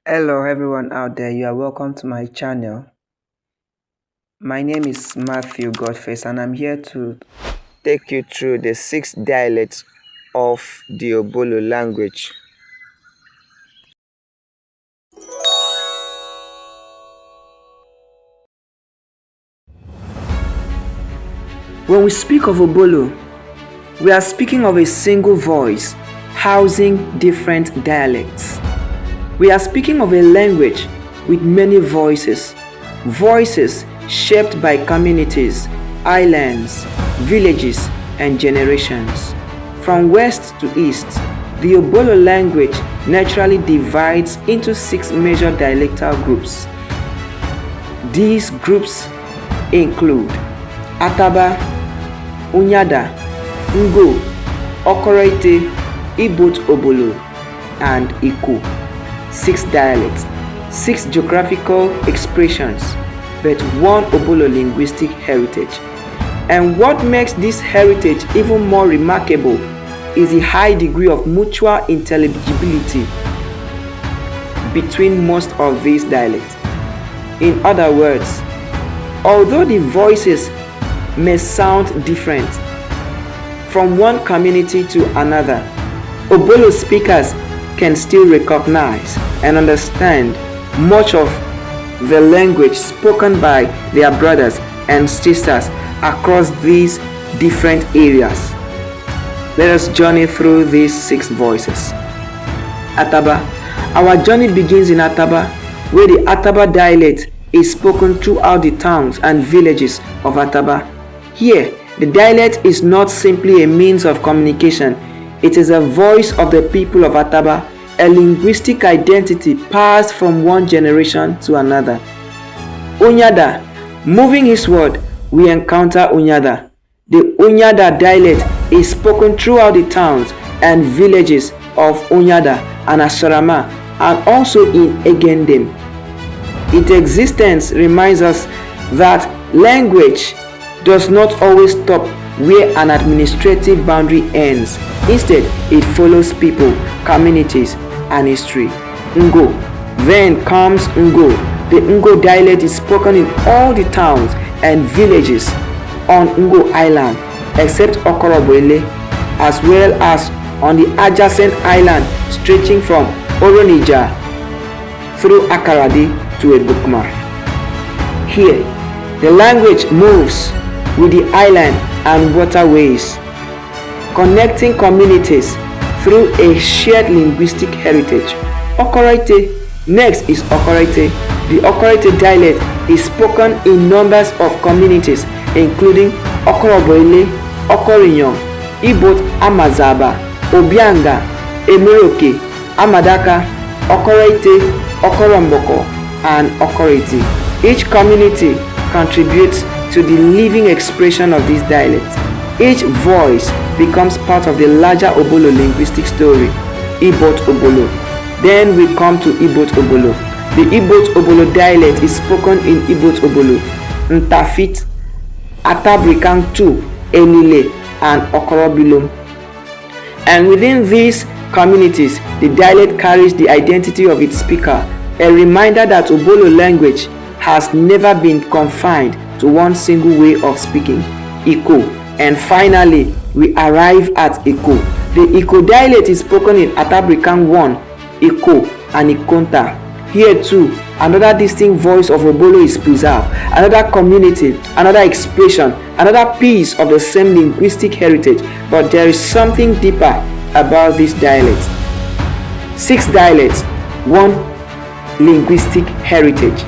Hello everyone out there, you are welcome to my channel. My name is Matthew Godface and I'm here to take you through the 6 dialects of the Obolo language. When we speak of Obolo, we are speaking of a single voice housing different dialects. We are speaking of a language with many voices shaped by communities, islands, villages, and generations. From west to east, the Obolo language naturally divides into 6 major dialectal groups. These groups include Ataba, Unyada, Ngo, Okoroite, Ibot Obolo, and Iku. 6 dialects, 6 geographical expressions, but 1 Obolo linguistic heritage. And what makes this heritage even more remarkable is the high degree of mutual intelligibility between most of these dialects. In other words, although the voices may sound different from one community to another, Obolo speakers can still recognize and understand much of the language spoken by their brothers and sisters across these different areas. Let us journey through these 6 voices. Ataba. Our journey begins in Ataba, where the Ataba dialect is spoken throughout the towns and villages of Ataba. Here, the dialect is not simply a means of communication, it is a voice of the people of Ataba, a linguistic identity passed from one generation to another. Unyada. Moving eastward, we encounter Unyada. The Unyada dialect is spoken throughout the towns and villages of Unyada and Asarama and also in Egendem. Its existence reminds us that language does not always stop where an administrative boundary ends. Instead, it follows people, communities, and history. Ngo. Then comes Ngo. The Ngo dialect is spoken in all the towns and villages on Ngo Island, except Okoroboele, as well as on the adjacent island stretching from Oronija through Akaradi to Ebukma. Here, the language moves with the island and waterways, connecting communities through a shared linguistic heritage. Okoroite. Next is Okoroite. The Okoroite dialect is spoken in numbers of communities including Okoroboele, Okorinyon, Ibot Amazaba, Obianga, Emeroke, Amadaka, Okoroite, Okoromboko, and Okorite. Each community contributes to the living expression of this dialect. Each voice becomes part of the larger Obolo linguistic story, Ibot Obolo. Then we come to Ibot Obolo. The Ibot Obolo dialect is spoken in Ibot Obolo, Ntafit, Atabrikan 2, Enile, and Okorobilum. And within these communities, the dialect carries the identity of its speaker, a reminder that Obolo language has never been confined to one single way of speaking, Iko. And finally, we arrive at Iko. The Iko dialect is spoken in Atabrikan 1, Iko, and Ikonta. Here too, another distinct voice of Obolo is preserved, another community, another expression, another piece of the same linguistic heritage, but there is something deeper about this dialect. 6 dialects, 1 linguistic heritage.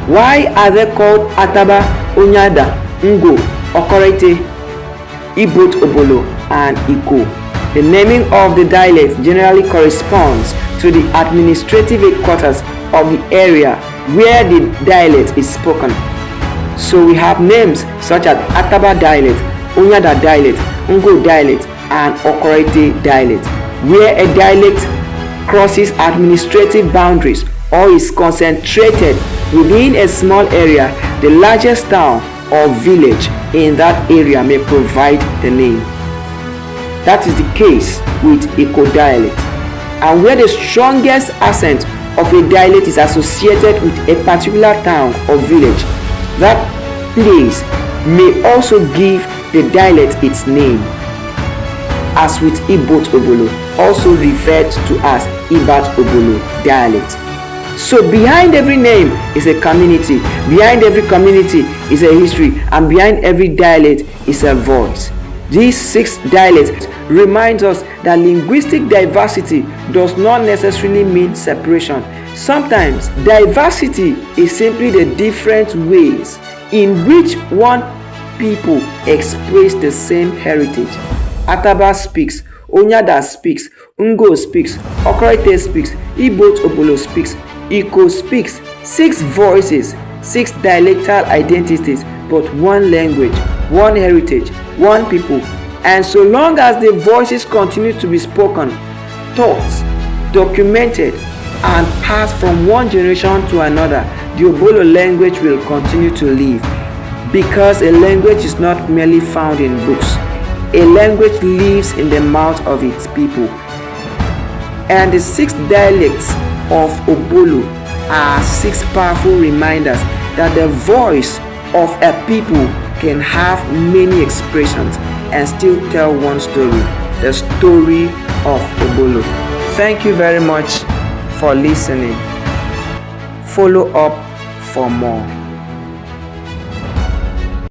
Why are they called Ataba, Unyada, Ngo, Okoroite, Ibot Obolo, and Iko? The naming of the dialect generally corresponds to the administrative headquarters of the area where the dialect is spoken. So we have names such as Ataba dialect, Unyada dialect, Ngo dialect, and Okoroite dialect. Where a dialect crosses administrative boundaries or is concentrated within a small area, the largest town or village in that area may provide the name. That is the case with Iko dialect. And where the strongest accent of a dialect is associated with a particular town or village, that place may also give the dialect its name, as with Ibot Obolo, also referred to as Ibat Obolo dialect. So behind every name is a community, behind every community is a history, and behind every dialect is a voice. These 6 dialects remind us that linguistic diversity does not necessarily mean separation. Sometimes diversity is simply the different ways in which one people express the same heritage. Ataba speaks, Onyada speaks, Ngo speaks, Okorite speaks, Ibot Obolo speaks, Iko speaks. 6 voices, 6 dialectal identities, but one language, one heritage, one people. And so long as the voices continue to be spoken, taught, documented, and passed from one generation to another, the Obolo language will continue to live. Because a language is not merely found in books. A language lives in the mouth of its people. And the 6 dialects of Obolo are 6 powerful reminders that the voice of a people can have many expressions and still tell one story, the story of Obolo. Thank you very much for listening. Follow up for more.